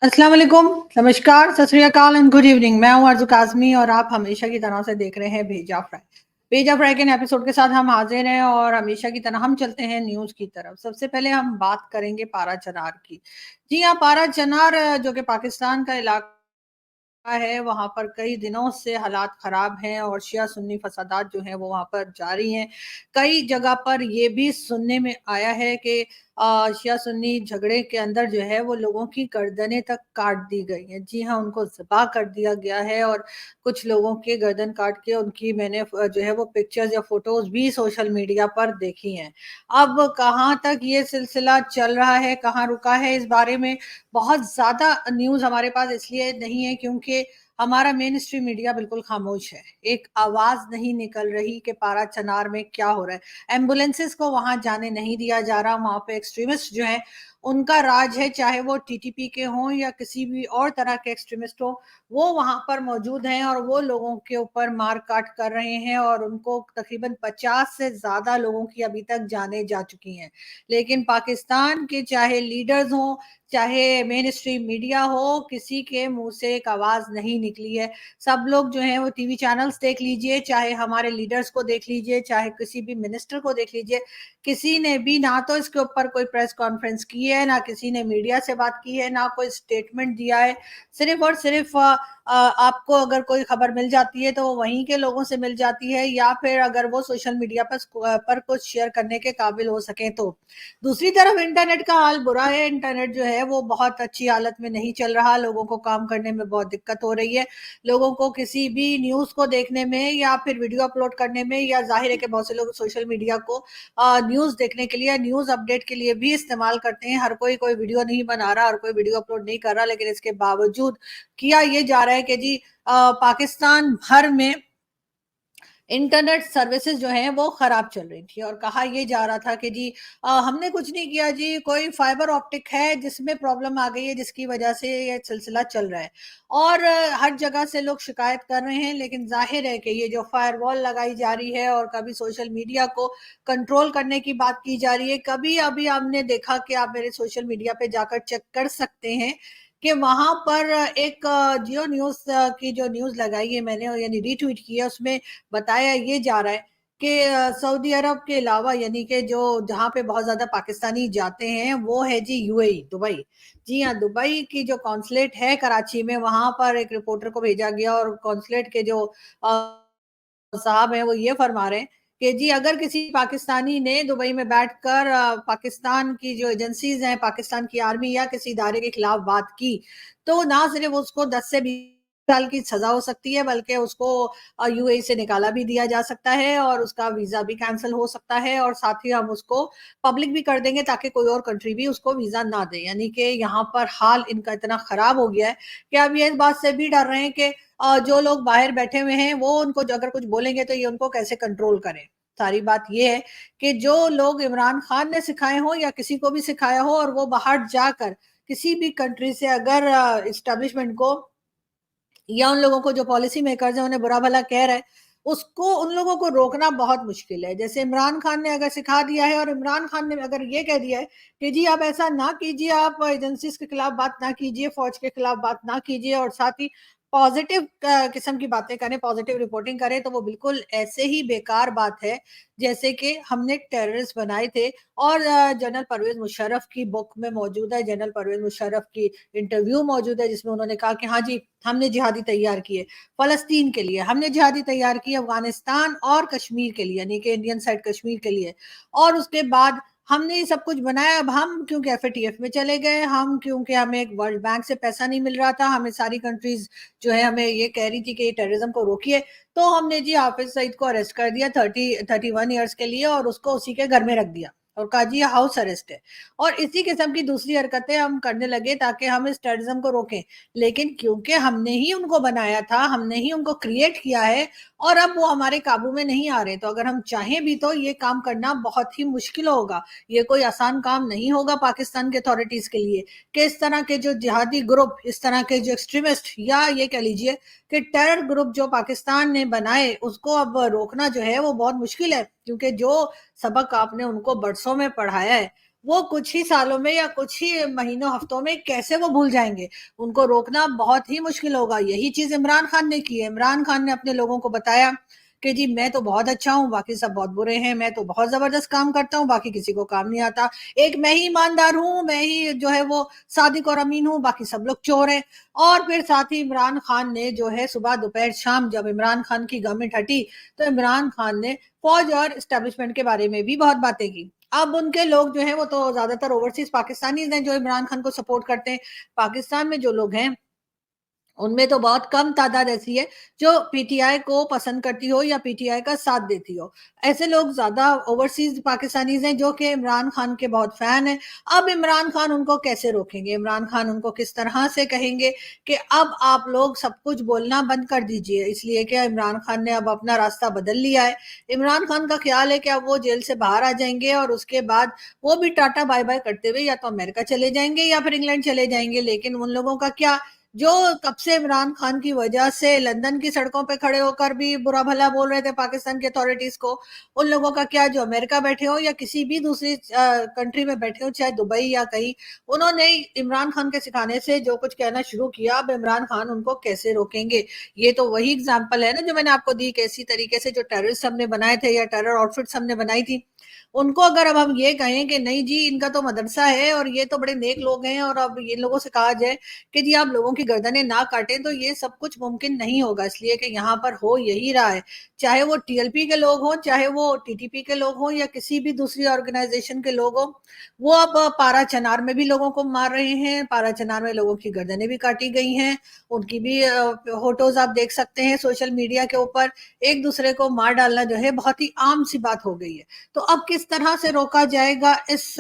अस्सलाम वालेकुम, नमस्कार, सत श्री अकाल एंड गुड इवनिंग। मैं हूं अर्ज़ू काज़मी और आप हमेशा की तरह से देख रहे हैं भेजा फ्राई। भेजा फ्राई के नए एपिसोड के साथ हम हाजिर हैं और हमेशा की तरह हम चलते हैं न्यूज़ की तरफ। सबसे पहले हम बात करेंगे पारा चनार की। जी हाँ, पारा चनार जो कि पाकिस्तान का इलाका है, वहाँ पर कई दिनों से हालात खराब हैं और शिया सुन्नी फसादात जो हैं वो वहाँ पर जारी हैं। कई जगह पर ये भी सुनने में आया है कि शिया सुन्नी झगड़े के अंदर जो है वो लोगों की गर्दनें तक काट दी गई हैं। जी हाँ, उनको ज़िबा कर दिया गया है और कुछ लोगों की गर्दन काट के उनकी मैंने जो है वो पिक्चर्स या फ़ोटोज़ भी सोशल मीडिया पर देखी हैं। अब कहाँ तक ये सिलसिला चल रहा है, कहाँ रुका है, इस बारे में बहुत ज़्यादा न्यूज़ हमारे पास इसलिए नहीं है क्योंकि हमारा मेन स्ट्रीम मीडिया बिल्कुल खामोश है। एक आवाज़ नहीं निकल रही कि पारा चनार में क्या हो रहा है। एम्बुलेंसेस को वहाँ जाने नहीं दिया जा रहा, वहाँ पे एक्सट्रीमिस्ट जो हैं, उनका राज है, चाहे वो टीटीपी के हों या किसी भी और तरह के एक्सट्रीमिस्ट हों, वो वहाँ पर मौजूद हैं और वो लोगों के ऊपर मार-काट कर रहे हैं और उनको तकरीबन 50 से ज़्यादा लोगों की अभी तक जानें जा चुकी हैं। लेकिन पाकिस्तान के चाहे लीडर्स हों, चाहे मेन स्ट्रीम मीडिया हो, किसी के मुँह से एक आवाज़ नहीं निकली है। सब लोग जो हैं वो टीवी चैनल्स देख लीजिए, चाहे हमारे लीडर्स को देख लीजिए, चाहे किसी भी मिनिस्टर को देख लीजिए, किसी ने भी ना तो इसके ऊपर कोई प्रेस कॉन्फ्रेंस की है, ना किसी ने मीडिया से बात की है, ना कोई स्टेटमेंट दिया है। सिर्फ़ और सिर्फ़ आपको अगर कोई खबर मिल जाती है तो वो वहीं के लोगों से मिल जाती है या फिर अगर वो सोशल मीडिया पर कुछ शेयर करने के काबिल हो सकें तो। दूसरी तरफ इंटरनेट का हाल बुरा है, इंटरनेट जो है वो बहुत अच्छी हालत में नहीं चल रहा, लोगों को काम करने में बहुत दिक्कत हो रही है। लोगों को किसी भी न्यूज़ को देखने में या फिर वीडियो अपलोड करने में या ज़ाहिर है कि बहुत से लोग सोशल मीडिया को न्यूज़ देखने के लिए, न्यूज़ अपडेट के लिए भी इस्तेमाल करते हैं। हर कोई कोई वीडियो नहीं बना रहा, हर कोई वीडियो अपलोड नहीं कर रहा, लेकिन इसके बावजूद किया ये जा रहा है कि जी पाकिस्तान भर में इंटरनेट सर्विसेज जो हैं वो खराब चल रही थी और कहा ये जा रहा था कि जी हमने कुछ नहीं किया जी, कोई फाइबर ऑप्टिक है जिसमें प्रॉब्लम आ गई है जिसकी वजह से ये सिलसिला चल रहा है और हर जगह से लोग शिकायत कर रहे हैं, लेकिन जाहिर है कि ये जो फायरवॉल लगाई जा रही है और कभी सोशल मीडिया को कंट्रोल करने की बात की जा रही है, कभी अभी हमने देखा कि आप मेरे सोशल मीडिया पे जाकर चेक कर सकते हैं कि वहां पर एक जियो न्यूज की जो न्यूज लगाई है मैंने यानी रीट्वीट की है, उसमें बताया ये जा रहा है कि सऊदी अरब के अलावा यानी कि जो जहाँ पे बहुत ज्यादा पाकिस्तानी जाते हैं वो है जी यूएई, दुबई। जी हाँ, दुबई की जो कॉन्सुलेट है कराची में, वहां पर एक रिपोर्टर को भेजा गया और कॉन्सुलेट के जो साहब हैं वो ये फरमा रहे हैं कि जी अगर किसी पाकिस्तानी ने दुबई में बैठकर पाकिस्तान की जो एजेंसीज हैं, पाकिस्तान की आर्मी या किसी इदारे के खिलाफ बात की, तो ना सिर्फ उसको 10 से 20 साल की सजा हो सकती है, बल्कि उसको यूएई से निकाला भी दिया जा सकता है और उसका वीजा भी कैंसिल हो सकता है और साथ ही हम उसको पब्लिक भी कर देंगे ताकि कोई और कंट्री भी उसको वीजा ना दे। यानी कि यहाँ पर हाल इनका इतना खराब हो गया है कि अब ये इस बात से भी डर रहे हैं कि जो लोग बाहर बैठे हुए हैं वो उनको अगर कुछ बोलेंगे तो ये उनको कैसे कंट्रोल करें। सारी बात ये है कि जो लोग इमरान खान ने सिखाए हो या किसी को भी सिखाया हो और वो बाहर जाकर किसी भी कंट्री से अगर इस्टेब्लिशमेंट को या उन लोगों को जो पॉलिसी मेकर्स हैं उन्हें बुरा भला कह रहा है, उसको उन लोगों को रोकना बहुत मुश्किल है। जैसे इमरान खान ने अगर सिखा दिया है और इमरान खान ने अगर ये कह दिया है कि जी आप ऐसा ना कीजिए, आप एजेंसीज के खिलाफ बात ना कीजिए, फौज के खिलाफ बात ना कीजिए और साथ ही पॉजिटिव किस्म की बातें करें, पॉजिटिव रिपोर्टिंग करें, तो वो बिल्कुल ऐसे ही बेकार बात है जैसे कि हमने टेररिस्ट बनाए थे। और जनरल परवेज मुशर्रफ की बुक में मौजूद है, जनरल परवेज मुशर्रफ की इंटरव्यू मौजूद है जिसमें उन्होंने कहा कि हाँ जी हमने जिहादी तैयार किए फलस्तीन के लिए, हमने जिहादी तैयार की अफगानिस्तान और कश्मीर के लिए यानी कि इंडियन साइड कश्मीर के लिए, और उसके बाद हमने ये सब कुछ बनाया। अब हम क्योंकि एफएटीएफ में चले गए, हम क्योंकि हमें एक वर्ल्ड बैंक से पैसा नहीं मिल रहा था, हमें सारी कंट्रीज जो है हमें ये कह रही थी कि ये टेररिज्म को रोकिए, तो हमने जी हाफिज सईद को अरेस्ट कर दिया 31 ईयर्स के लिए और उसको उसी के घर में रख दिया और कहा जी हाउस अरेस्ट है। और इसी किस्म की दूसरी हरकतें हम करने लगे ताकि हम इस टेररिज्म को रोकें, लेकिन क्योंकि हमने ही उनको बनाया था, हमने ही उनको क्रिएट किया है और अब वो हमारे काबू में नहीं आ रहे, तो अगर हम चाहें भी तो ये काम करना बहुत ही मुश्किल होगा। ये कोई आसान काम नहीं होगा पाकिस्तान के अथॉरिटीज के लिए कि इस तरह के जो जिहादी ग्रुप, इस तरह के जो एक्सट्रीमिस्ट या ये कह लीजिए कि टेरर ग्रुप जो पाकिस्तान ने बनाए उसको अब रोकना जो है वो बहुत मुश्किल है, क्योंकि जो सबक आपने उनको बरसों में पढ़ाया है वो कुछ ही सालों में या कुछ ही महीनों हफ्तों में कैसे वो भूल जाएंगे? उनको रोकना बहुत ही मुश्किल होगा। यही चीज इमरान खान ने की है। इमरान खान ने अपने लोगों को बताया कि जी मैं तो बहुत अच्छा हूँ, बाकी सब बहुत बुरे हैं, मैं तो बहुत जबरदस्त काम करता हूँ, बाकी किसी को काम नहीं आता, एक मैं ही ईमानदार हूँ, मैं ही जो है वो सादिक और अमीन हूँ, बाकी सब लोग चोर हैं। और फिर साथ ही इमरान खान ने जो है सुबह दोपहर शाम जब इमरान खान की गवर्नमेंट हटी तो इमरान खान ने फौज और एस्टेब्लिशमेंट के बारे में भी बहुत बातें की। अब उनके लोग जो हैं वो तो ज्यादातर ओवरसीज पाकिस्तानीज हैं जो इमरान खान को सपोर्ट करते हैं। पाकिस्तान में जो लोग हैं उनमें तो बहुत कम तादाद ऐसी है जो पीटीआई को पसंद करती हो या पीटीआई का साथ देती हो। ऐसे लोग ज्यादा ओवरसीज पाकिस्तानीज हैं जो कि इमरान खान के बहुत फैन हैं। अब इमरान खान उनको कैसे रोकेंगे? इमरान खान उनको किस तरह से कहेंगे कि अब आप लोग सब कुछ बोलना बंद कर दीजिए? इसलिए कि इमरान खान ने अब अपना रास्ता बदल लिया है। इमरान खान का ख्याल है कि अब वो जेल से बाहर आ जाएंगे और उसके बाद वो भी टाटा बाय बाय करते हुए या तो अमेरिका चले जाएंगे या फिर इंग्लैंड चले जाएंगे। लेकिन उन लोगों का क्या जो तब से इमरान खान की वजह से लंदन की सड़कों पे खड़े होकर भी बुरा भला बोल रहे थे पाकिस्तान की अथॉरिटीज को, उन लोगों का क्या जो अमेरिका बैठे हो या किसी भी दूसरी कंट्री में बैठे हो, चाहे दुबई या कहीं, उन्होंने इमरान खान के सिखाने से जो कुछ कहना शुरू किया। अब इमरान खान उनको कैसे रोकेंगे? ये तो वही एग्जाम्पल है ना जो मैंने आपको दी, कैसी तरीके से जो टेररिस्ट हमने बनाए थे या टेरर आउटफिट्स हमने बनाई थी, उनको अगर अब हम ये कहें कि नहीं जी इनका तो मदरसा है और ये तो बड़े नेक लोग हैं और अब ये लोगों से कहा जाए कि जी आप लोगों की गर्दनें ना काटें, तो ये सब कुछ मुमकिन नहीं होगा। इसलिए कि यहाँ पर हो यही रहा है, चाहे वो टीएलपी के लोग हों, चाहे वो टीटीपी के लोग हों या किसी भी दूसरी ऑर्गेनाइजेशन के लोग हों, वो अब पारा चनार में भी लोगों को मार रहे हैं। पारा चनार में लोगों की गर्दनें भी काटी गई हैं, उनकी भी फोटोज आप देख सकते हैं सोशल मीडिया के ऊपर। एक दूसरे को मार डालना जो है बहुत ही आम सी बात हो गई है। तो अब किस तरह से रोका जाएगा इस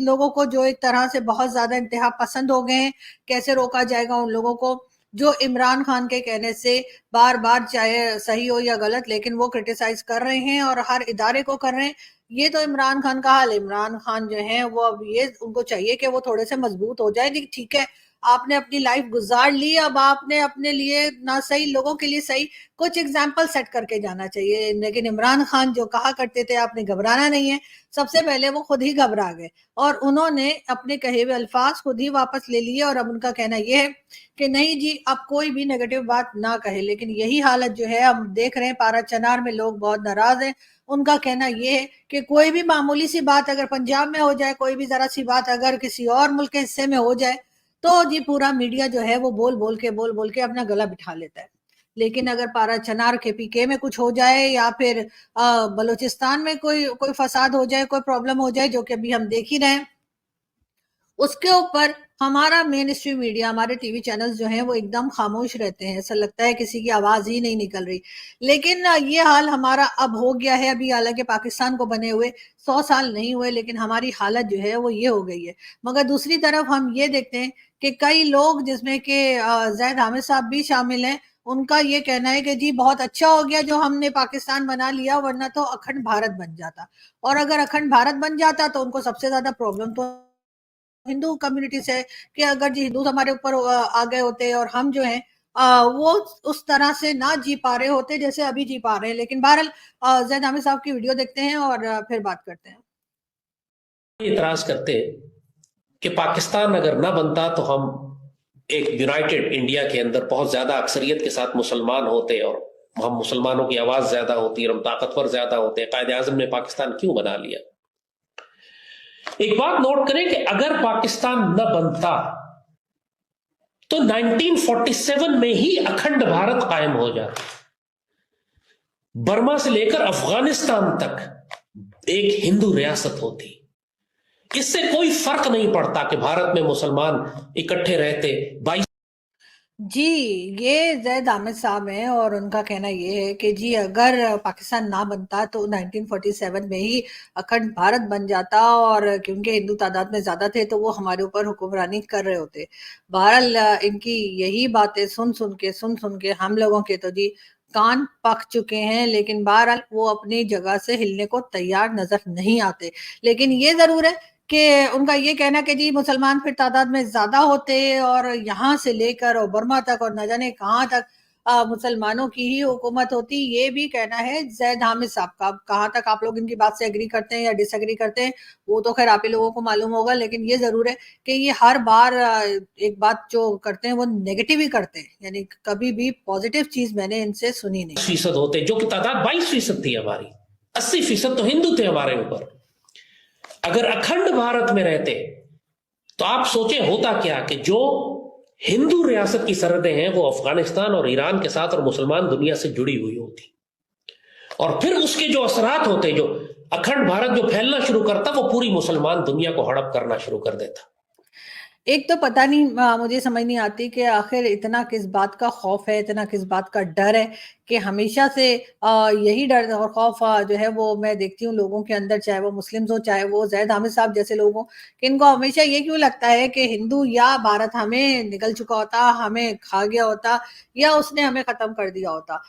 लोगों को जो एक तरह से बहुत ज्यादा इंतहा पसंद हो गए हैं? कैसे रोका जाएगा उन लोगों को जो इमरान खान के कहने से बार बार, चाहे सही हो या गलत, लेकिन वो क्रिटिसाइज कर रहे हैं और हर इदारे को कर रहे हैं? ये तो इमरान खान का हाल है। इमरान खान जो है वो अब ये उनको चाहिए कि वो थोड़े से मजबूत हो जाए। ठीक है, आपने अपनी लाइफ गुजार ली, अब आपने अपने लिए ना सही, लोगों के लिए सही कुछ एग्जाम्पल सेट करके जाना चाहिए। लेकिन इमरान खान जो कहा करते थे आपने घबराना नहीं है, सबसे पहले वो खुद ही घबरा गए और उन्होंने अपने कहे हुए अल्फाज खुद ही वापस ले लिए। और अब उनका कहना यह है कि नहीं जी अब कोई भी नेगेटिव बात ना कहे। लेकिन यही हालत जो है हम देख रहे हैं, पारा चनार में लोग बहुत नाराज हैं। उनका कहना यह है कि कोई भी मामूली सी बात अगर पंजाब में हो जाए, कोई भी जरा सी बात अगर किसी और मुल्क के हिस्से में हो जाए, तो जी पूरा मीडिया जो है वो बोल बोल के अपना गला बिठा लेता है। लेकिन अगर पारा चनार के पीके में कुछ हो जाए या फिर बलूचिस्तान में कोई कोई फसाद हो जाए, कोई प्रॉब्लम हो जाए, जो कि अभी हम देख ही रहे हैं, उसके ऊपर हमारा मेन स्ट्रीम मीडिया, हमारे टीवी चैनल्स जो हैं वो एकदम खामोश रहते हैं। ऐसा लगता है किसी की आवाज ही नहीं निकल रही। लेकिन ये हाल हमारा अब हो गया है। अभी हालांकि पाकिस्तान को बने हुए 100 साल नहीं हुए, लेकिन हमारी हालत जो है वो ये हो गई है। मगर दूसरी तरफ हम ये देखते हैं कि कई लोग जिसमें कि जैद हामिद साहब भी शामिल हैं, उनका ये कहना है कि जी बहुत अच्छा हो गया जो हमने पाकिस्तान बना लिया, वरना तो अखंड भारत बन जाता। और अगर अखंड भारत बन जाता तो उनको सबसे ज्यादा प्रॉब्लम तो हिंदू कम्युनिटी से, कि अगर जी हिंदू हमारे ऊपर आ गए होते और हम जो है वो उस तरह से ना जी पा रहे होते जैसे अभी जी पा रहे हैं। लेकिन बहरहाल जैद हामिद साहब की वीडियो देखते हैं और फिर बात करते हैं। इतराज करते हैं कि पाकिस्तान अगर ना बनता तो हम एक यूनाइटेड इंडिया के अंदर बहुत ज्यादा अक्सरियत के साथ मुसलमान होते और हम मुसलमानों की आवाज ज्यादा होती और हम ताकतवर ज्यादा होते। कायदे आजम ने पाकिस्तान क्यों बना लिया? एक बात नोट करें कि अगर पाकिस्तान न बनता तो 1947 में ही अखंड भारत कायम हो जाता। बर्मा से लेकर अफगानिस्तान तक एक हिंदू रियासत होती। इससे कोई फर्क नहीं पड़ता कि भारत में मुसलमान इकट्ठे रहते। 22 जी, ये जैद हामिद साहब हैं और उनका कहना ये है कि जी अगर पाकिस्तान ना बनता तो 1947 में ही अखंड भारत बन जाता, और क्योंकि हिंदू तादाद में ज्यादा थे तो वो हमारे ऊपर हुक्मरानी कर रहे होते। बहरहाल इनकी यही बातें सुन सुन के हम लोगों के तो जी कान पक चुके हैं। लेकिन बहरहाल वो अपनी जगह से हिलने को तैयार नजर नहीं आते। लेकिन ये जरूर है कि उनका ये कहना कि जी मुसलमान फिर तादाद में ज्यादा होते और यहाँ से लेकर और बर्मा तक और न जाने कहाँ तक मुसलमानों की ही हुकूमत होती, ये भी कहना है जैद हामिद साहब का। अब कहाँ तक आप लोग इनकी बात से एग्री करते हैं या डिसएग्री करते हैं, वो तो खैर आप ही लोगों को मालूम होगा, लेकिन ये जरूर है कि ये हर बार एक बात जो करते हैं वो नेगेटिव ही करते हैं, यानी कभी भी पॉजिटिव चीज मैंने इनसे सुनी नहीं। 20% होते, जो कि तादाद 22% थी हमारी, 80% तो हिंदू थे हमारे ऊपर। अगर अखंड भारत में रहते तो आप सोचे होता क्या कि जो हिंदू रियासत की सरहदें हैं वो अफगानिस्तान और ईरान के साथ और मुसलमान दुनिया से जुड़ी हुई होती, और फिर उसके जो असरात होते, जो अखंड भारत जो फैलना शुरू करता, वो पूरी मुसलमान दुनिया को हड़प करना शुरू कर देता। एक तो पता नहीं, मुझे समझ नहीं आती कि आखिर इतना किस बात का खौफ है, इतना किस बात का डर है कि हमेशा से यही डर और खौफ जो है वो मैं देखती हूँ लोगों के अंदर, चाहे वो मुस्लिम्स हो चाहे वो जैद हामिद साहब जैसे लोग हों, कि इनको हमेशा ये क्यों लगता है कि हिंदू या भारत हमें निकल चुका होता, हमें खा गया होता या उसने हमें खत्म कर दिया होता।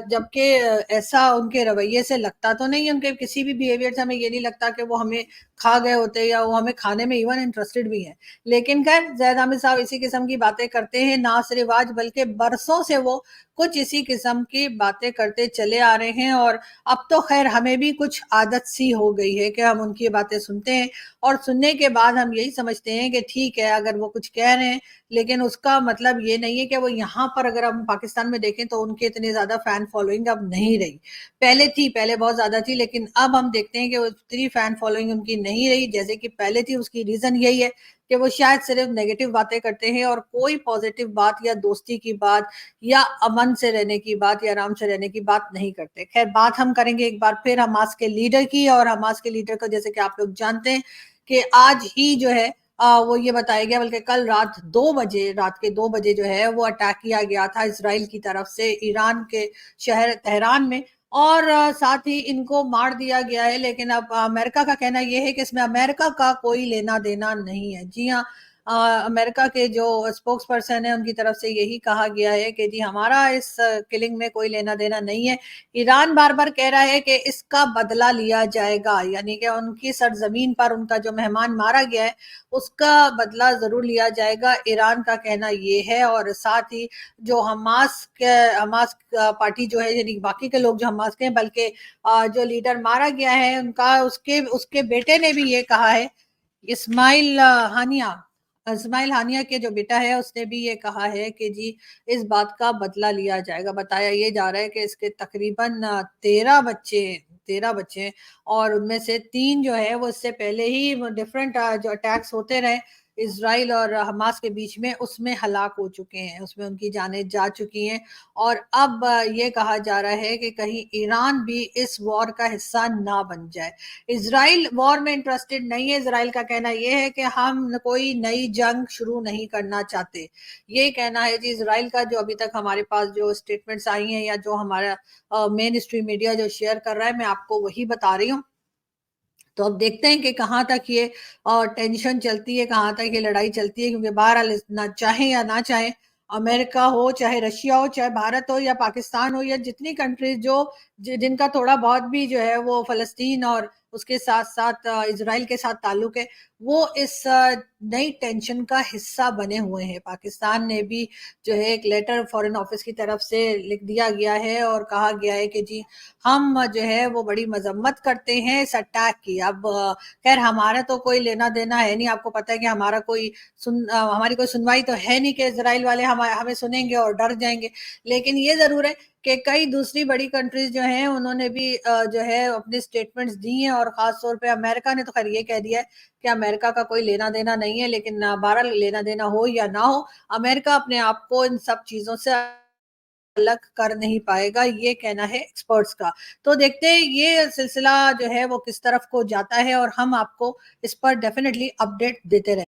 जबकि ऐसा उनके रवैये से लगता तो नहीं है, उनके किसी भी बिहेवियर से हमें ये नहीं लगता कि वो हमें खा गए होते या वो हमें खाने में इवन इंटरेस्टेड भी है। लेकिन खैर जैद हामिद साहब इसी किस्म की बातें करते हैं, ना सिर्फ आज बल्कि बरसों से वो कुछ इसी किस्म की बातें करते चले आ रहे हैं, और अब तो खैर हमें भी कुछ आदत सी हो गई है कि हम उनकी बातें सुनते हैं और सुनने के बाद हम यही समझते हैं कि ठीक है अगर वो कुछ कह रहे हैं, लेकिन उसका मतलब ये नहीं है कि वो यहाँ पर, अगर हम पाकिस्तान में देखें तो उनके इतने ज्यादा फैन फॉलोइंग अब नहीं रही। पहले थी, पहले बहुत ज्यादा थी, लेकिन अब हम देखते हैं कि उतनी फैन फॉलोइंग उनकी नहीं रही जैसे कि पहले थी। उसकी रीजन यही है कि वो शायद सिर्फ नेगेटिव बातें करते हैं और कोई पॉजिटिव बात या दोस्ती की बात या अमन से रहने की बात या आराम से रहने की बात नहीं करते। खैर बात हम करेंगे एक बार फिर हमास के लीडर की, और हमास के लीडर को जैसे कि आप लोग जानते हैं कि आज ही जो है वो ये बताया गया, बल्कि कल रात के 2 बजे जो है वो अटैक किया गया था इसराइल की तरफ से ईरान के शहर तेहरान में, और साथ ही इनको मार दिया गया है। लेकिन अब अमेरिका का कहना यह है कि इसमें अमेरिका का कोई लेना देना नहीं है। जी हाँ, अमेरिका के जो स्पोक्स पर्सन है उनकी तरफ से यही कहा गया है कि जी हमारा इस किलिंग में कोई लेना देना नहीं है। ईरान बार बार कह रहा है कि इसका बदला लिया जाएगा, यानी कि उनकी सरजमीन पर उनका जो मेहमान मारा गया है उसका बदला जरूर लिया जाएगा, ईरान का कहना ये है। और साथ ही जो हमास पार्टी जो है, यानी बाकी के लोग जो हमास के हैं, बल्कि जो लीडर मारा गया है उनका, उसके उसके बेटे ने भी ये कहा है, इस्माइल हानिया इस्माइल हानिया के जो बेटा है उसने भी ये कहा है कि जी इस बात का बदला लिया जाएगा। बताया ये जा रहा है कि इसके तकरीबन 13 बच्चे हैं, और उनमें से 3 जो है वो इससे पहले ही डिफरेंट जो अटैक्स होते रहे इसराइल और हमास के बीच में, उसमें हलाक हो चुके हैं, उसमें उनकी जानें जा चुकी हैं। और अब ये कहा जा रहा है कि कहीं ईरान भी इस वॉर का हिस्सा ना बन जाए। इजराइल वॉर में इंटरेस्टेड नहीं है। इजराइल का कहना यह है कि हम कोई नई जंग शुरू नहीं करना चाहते, ये कहना है जी इजराइल का। जो अभी तक हमारे पास जो स्टेटमेंट्स आई हैं या जो हमारा मेन स्ट्रीम मीडिया जो शेयर कर रहा है, मैं आपको वही बता रही हूँ। तो अब देखते हैं कि कहाँ तक ये टेंशन चलती है, कहाँ तक ये लड़ाई चलती है, क्योंकि बहरहाल ना चाहे या ना चाहे, अमेरिका हो चाहे रशिया हो चाहे भारत हो या पाकिस्तान हो या जितनी कंट्रीज जो जिनका थोड़ा बहुत भी जो है वो फलस्तीन और उसके साथ साथ इसराइल के साथ ताल्लुक है, वो इस नई टेंशन का हिस्सा बने हुए हैं। पाकिस्तान ने भी जो है एक लेटर फॉरेन ऑफिस की तरफ से लिख दिया गया है और कहा गया है कि जी हम जो है वो बड़ी मजम्मत करते हैं इस अटैक की। अब खैर हमारा तो कोई लेना देना है नहीं, आपको पता है कि हमारा कोई हमारी कोई सुनवाई तो है नहीं कि इजराइल वाले हमें सुनेंगे और डर जाएंगे। लेकिन ये जरूर है कि कई दूसरी बड़ी कंट्रीज जो हैं उन्होंने भी जो है अपने स्टेटमेंट्स दी हैं, और खास तौर पे अमेरिका ने तो खैर ये कह दिया है कि अमेरिका का कोई लेना देना नहीं है। लेकिन बहरहाल लेना देना हो या ना हो, अमेरिका अपने आप को इन सब चीजों से अलग कर नहीं पाएगा, ये कहना है एक्सपर्ट्स का। तो देखते हैं ये सिलसिला जो है वो किस तरफ को जाता है, और हम आपको इस पर डेफिनेटली अपडेट देते रहे।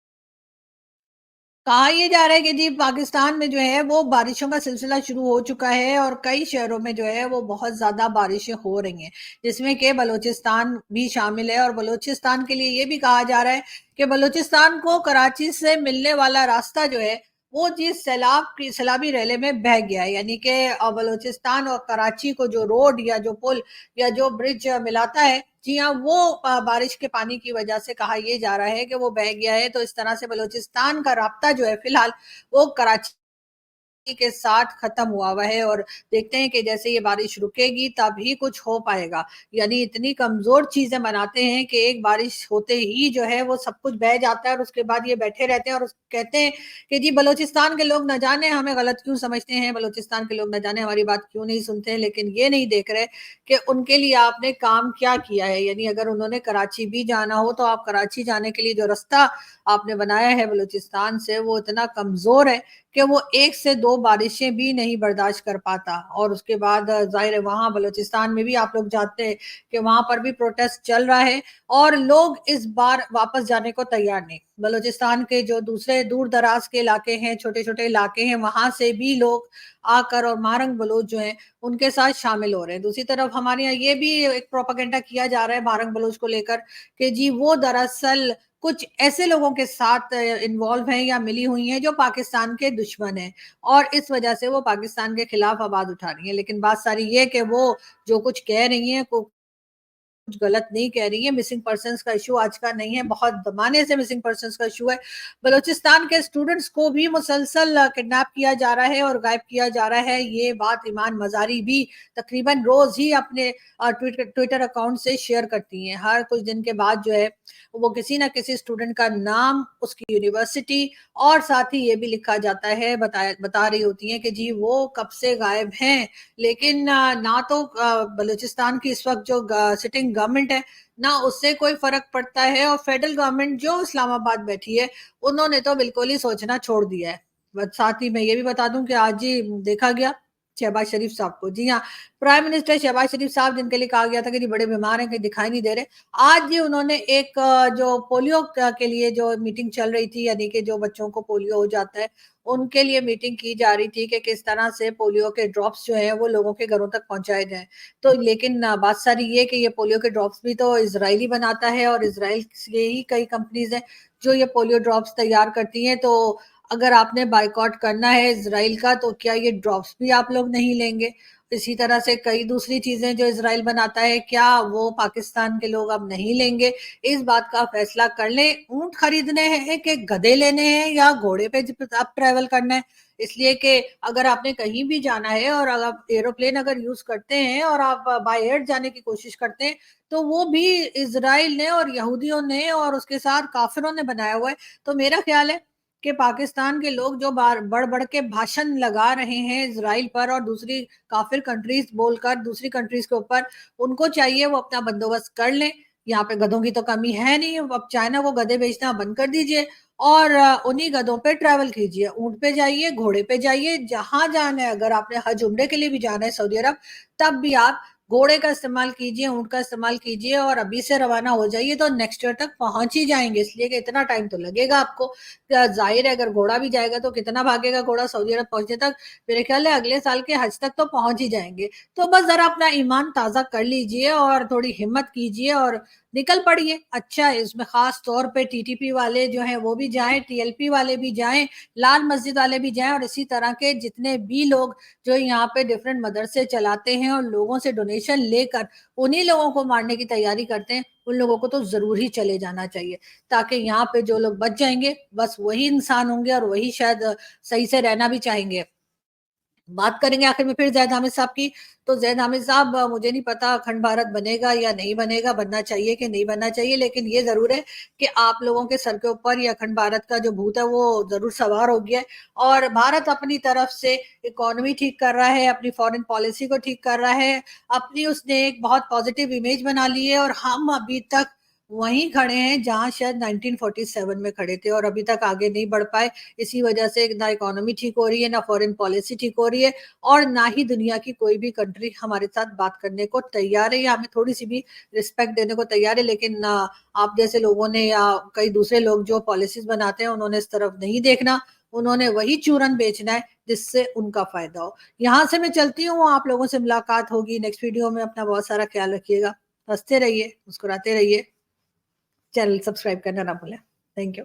कहा यह जा रहा है कि जी पाकिस्तान में जो है वो बारिशों का सिलसिला शुरू हो चुका है, और कई शहरों में जो है वो बहुत ज्यादा बारिशें हो रही हैं, जिसमें कि बलूचिस्तान भी शामिल है। और बलूचिस्तान के लिए ये भी कहा जा रहा है कि बलूचिस्तान को कराची से मिलने वाला रास्ता जो है वो जिस सैलाबी रैले में बह गया है, यानी कि बलूचिस्तान और कराची को जो रोड या जो पुल या जो ब्रिज मिलाता है, जी हाँ, वो बारिश के पानी की वजह से कहा यह जा रहा है कि वो बह गया है। तो इस तरह से बलूचिस्तान का रास्ता जो है फिलहाल वो कराची के साथ खत्म हुआ है और देखते हैं कि जैसे ये बारिश रुकेगी तभी कुछ हो पाएगा। यानी इतनी कमजोर चीजें बनाते हैं कि एक बारिश होते ही जो है वो सब कुछ बह जाता है और उसके बाद ये बैठे रहते हैं और कहते हैं कि जी बलूचिस्तान के लोग न जाने हमें गलत क्यों समझते हैं, बलूचिस्तान के लोग न जाने हमारी बात क्यों नहीं सुनते हैं, लेकिन ये नहीं देख रहे कि उनके लिए आपने काम क्या किया है। यानी अगर उन्होंने कराची भी जाना हो तो आप कराची जाने के लिए जो रास्ता आपने बनाया है बलूचिस्तान से वो इतना कमजोर है कि वो 1 से 2 बारिशें भी नहीं बर्दाश्त कर पाता। और उसके बाद जाहिर है वहां बलूचिस्तान में भी आप लोग जानते हैं कि वहां पर भी प्रोटेस्ट चल रहा है और लोग इस बार वापस जाने को तैयार नहीं। बलूचिस्तान के जो दूसरे दूर दराज के इलाके हैं, छोटे छोटे इलाके हैं, वहां से भी लोग आकर और मारंग बलोच जो हैं उनके साथ शामिल हो रहे हैं। दूसरी तरफ हमारे यहाँ ये भी एक प्रोपेगेंडा किया जा रहा है मारंग बलोच को लेकर कि जी वो दरअसल कुछ ऐसे लोगों के साथ इन्वॉल्व हैं या मिली हुई हैं जो पाकिस्तान के दुश्मन हैं और इस वजह से वो पाकिस्तान के खिलाफ आवाज उठा रही हैं। लेकिन बात सारी ये कि वो जो कुछ कह रही हैं कुछ गलत नहीं कह रही है। मिसिंग पर्सन्स का इशू आज का नहीं है, बहुत जमाने से मिसिंग पर्सन्स का इशू है। बलूचिस्तान के स्टूडेंट्स को भी मुसलसल किडनैप किया जा रहा है और गायब किया जा रहा है। ये बात ईमान मजारी भी तकरीबन रोज ही अपने ट्विटर अकाउंट से शेयर करती हैं। हर कुछ दिन के बाद जो है वो किसी ना किसी स्टूडेंट का नाम, उसकी यूनिवर्सिटी और साथ ही ये भी लिखा जाता है, बता रही होती है कि जी वो कब से गायब हैं। लेकिन ना तो बलूचिस्तान की इस वक्त जो सिटिंग गवर्नमेंट है ना उससे कोई फर्क पड़ता है और फेडरल गवर्नमेंट जो इस्लामाबाद बैठी है उन्होंने तो बिल्कुल ही सोचना छोड़ दिया है। साथ ही मैं ये भी बता दूं कि आज ही देखा गया शहबाज शरीफ साहब को। जी हाँ, प्राइम मिनिस्टर शहबाज शरीफ साहब जिनके लिए कहा गया था कि जी बड़े बीमार हैं, कहीं दिखाई नहीं दे रहे, आज ही उन्होंने एक जो पोलियो के लिए जो मीटिंग चल रही थी, यानी कि जो बच्चों को पोलियो हो जाता है उनके लिए मीटिंग की जा रही थी कि किस तरह से पोलियो के ड्रॉप्स जो है वो लोगों के घरों तक पहुंचाए जाएं। तो लेकिन बात सारी ये कि ये पोलियो के ड्रॉप्स भी तो इजराइली बनाता है और इजराइल के ही कई कंपनीज हैं जो ये पोलियो ड्रॉप्स तैयार करती हैं। तो अगर आपने बाइकआउट करना है इजराइल का तो क्या ये ड्रॉप्स भी आप लोग नहीं लेंगे? इसी तरह से कई दूसरी चीजें जो इजराइल बनाता है क्या वो पाकिस्तान के लोग अब नहीं लेंगे? इस बात का फैसला कर लें। ऊंट खरीदने हैं कि गधे लेने हैं या घोड़े पे आप ट्रेवल करना है? इसलिए कि अगर आपने कहीं भी जाना है और अगर आप एरोप्लेन अगर यूज करते हैं और आप बाय एयर जाने की कोशिश करते हैं तो वो भी इजराइल ने और यहूदियों ने और उसके साथ काफिरों ने बनाया हुआ है। तो मेरा ख्याल है कि पाकिस्तान के लोग जो बढ़ बढ़ के भाषण लगा रहे हैं इजराइल पर और दूसरी काफिर कंट्रीज बोलकर दूसरी कंट्रीज के ऊपर, उनको चाहिए वो अपना बंदोबस्त कर लें। यहाँ पे गधों की तो कमी है नहीं, अब चाइना को गधे बेचना बंद कर दीजिए और उन्हीं गधों पे ट्रैवल कीजिए, ऊंट पे जाइए, घोड़े पे जाइए, जहां जाना है। अगर आपने हज उम्रे के लिए भी जाना है सऊदी अरब तब भी आप घोड़े का इस्तेमाल कीजिए, ऊंट का इस्तेमाल कीजिए और अभी से रवाना हो जाइए तो नेक्स्ट ईयर तक पहुंच ही जाएंगे। इसलिए कि इतना टाइम तो लगेगा आपको। जाहिर है अगर घोड़ा भी जाएगा तो कितना भागेगा घोड़ा सऊदी अरब पहुंचने तक? मेरे ख्याल है अगले साल के हज तक तो पहुंच ही जाएंगे। तो बस जरा अपना ईमान ताजा कर लीजिए और थोड़ी हिम्मत कीजिए और निकल पड़िए। अच्छा, इसमें खास तौर पे टीटीपी वाले जो हैं वो भी जाएं, टीएलपी वाले भी जाएं, लाल मस्जिद वाले भी जाएं और इसी तरह के जितने भी लोग जो यहाँ पे डिफरेंट मदरसे चलाते हैं और लोगों से डोनेशन लेकर उन्हीं लोगों को मारने की तैयारी करते हैं, उन लोगों को तो जरूर ही चले जाना चाहिए। ताकि यहाँ पे जो लोग बच जाएंगे बस वही इंसान होंगे और वही शायद सही से रहना भी चाहेंगे। बात करेंगे आखिर में फिर जैद हामिद साहब की। तो जैद हामिद साहब, मुझे नहीं पता अखंड भारत बनेगा या नहीं बनेगा, बनना चाहिए कि नहीं बनना चाहिए, लेकिन ये जरूर है कि आप लोगों के सर के ऊपर ये अखंड भारत का जो भूत है वो जरूर सवार हो गया है और भारत अपनी तरफ से इकोनॉमी ठीक कर रहा है, अपनी फॉरेन पॉलिसी को ठीक कर रहा है, अपनी उसने एक बहुत पॉजिटिव इमेज बना ली है और हम अभी तक वहीं खड़े हैं जहां शायद 1947 में खड़े थे और अभी तक आगे नहीं बढ़ पाए। इसी वजह से ना इकोनॉमी ठीक हो रही है, ना फॉरेन पॉलिसी ठीक हो रही है और ना ही दुनिया की कोई भी कंट्री हमारे साथ बात करने को तैयार है या हमें थोड़ी सी भी रिस्पेक्ट देने को तैयार है। लेकिन आप जैसे लोगों ने या कई दूसरे लोग जो पॉलिसीज बनाते हैं उन्होंने इस तरफ नहीं देखना, उन्होंने वही चूरन बेचना है जिससे उनका फायदा हो। यहाँ से मैं चलती हूँ, आप लोगों से मुलाकात होगी नेक्स्ट वीडियो में। अपना बहुत सारा ख्याल रखिएगा, हंसते रहिए, मुस्कुराते रहिए, चैनल सब्सक्राइब करना ना भूलें। Thank you.